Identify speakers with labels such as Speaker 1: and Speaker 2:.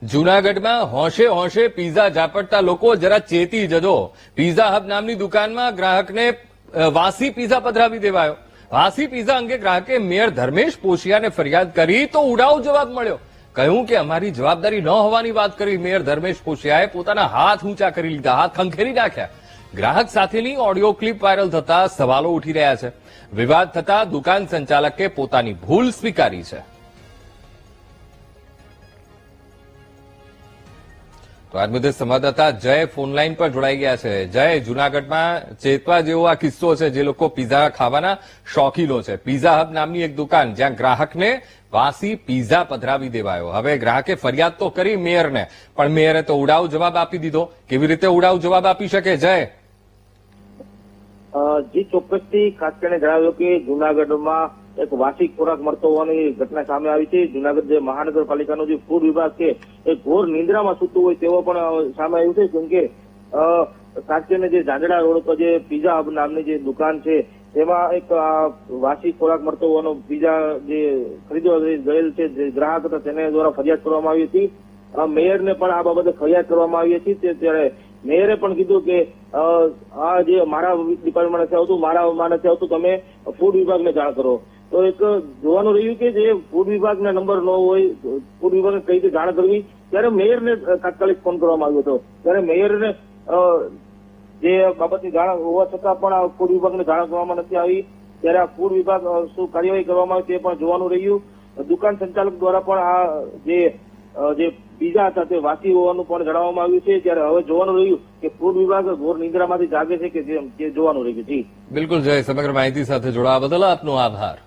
Speaker 1: જૂનાગઢમાં હોંશે હોંશે પીઝા ઝાપટતા લોકો જરા ચેતી જજો। પીઝા હબ નામની દુકાનમાં ગ્રાહકને વાસી પીઝા પધરાવી દેવાયો। વાસી પીઝા અંગે ગ્રાહકે મેયર ધર્મેશ પોશિયાને ફરિયાદ કરી તો ઉડાવ જવાબ મળ્યો। કહ્યું કે અમારી જવાબદારી ન હોવાની વાત કરી મેયર ધર્મેશ પોશિયાએ પોતાના હાથ ઊંચા કરી લીધા, હાથ ખંખેરી નાખ્યા। ગ્રાહક સાથેની ઓડિયો ક્લિપ વાયરલ થતા સવાલો ઉઠી રહ્યા છે। વિવાદ થતા દુકાન સંચાલકે પોતાની ભૂલ સ્વીકારી છે। તો આ મુદ્દે સંવાદદાતા જય ફોનલાઈન પર જોડાઈ ગયા છે। જય, જૂનાગઢમાં ચેતવા જેવો આ કિસ્સો છે, જે લોકો પીઝા ખાવાના શોખીનો છે। પીઝા હબ નામની એક દુકાન જ્યાં ગ્રાહકને વાસી પીઝા પધરાવી દેવાયો। હવે ગ્રાહકે ફરિયાદ તો કરી મેયરને, પણ મેયરે તો ઉડાવ જવાબ આપી દીધો। કેવી રીતે ઉડાવ જવાબ આપી શકે જય?
Speaker 2: જી ચોક્કસથી ખાસ કરીને જણાવ્યું કે જૂનાગઢમાં એક વાસી ખોરાક મળતો હોવાની ઘટના સામે આવી છે। જૂનાગઢ જે મહાનગરપાલિકાનો જે ફૂડ વિભાગ છે એ ઘોર નિંદ્રામાં સૂતું હોય તેવો પણ સામે આવ્યું છે। કેમ કે ખાસ કરીને જે ઝાંઝડા રોડ પર જે પીઝા હબ નામની જે દુકાન છે તેમાં એક વાસી ખોરાક મળતો હોવાનો પીઝા જે ખરીદવા ગયેલ છે જે ગ્રાહક હતા તેને દ્વારા ફરિયાદ કરવામાં આવી હતી। મેયરને પણ આ બાબતે ફરિયાદ કરવામાં આવી હતી। ત્યારે મેયરે પણ કીધું કે આ જે મારા ડિપાર્ટમેન્ટ નથી આવતું, મારામાં નથી આવતું, તમે ફૂડ વિભાગને જાણ કરો। તો એક જોવાનું રહ્યું કે જે ફૂડ વિભાગના નંબર ન હોય, ફૂડ વિભાગને કઈ રીતે જાણ કરવી, ત્યારે મેયરને તાત્કાલિક ફોન કરવામાં આવ્યો હતો। ત્યારે મેયરને જે બાબતની જાણ હોવા છતાં પણ ફૂડ વિભાગને જાણ કરવામાં નથી આવી। ત્યારે આ ફૂડ વિભાગ શું કાર્યવાહી કરવામાં આવે તે પણ જોવાનું રહ્યું। દુકાન સંચાલક દ્વારા પણ આ જે પીઝા હતા તે વાસી હોવાનું પણ જણાવવામાં આવ્યું છે। ત્યારે હવે જોવાનું રહ્યું કે ફૂડ વિભાગ ઘોર નિંદ્રામાંથી જાગે છે કે જે જોવાનું રહ્યું છે।
Speaker 1: બિલકુલ જય, સમગ્ર માહિતી સાથે જોડાવા બદલ આપનો આભાર।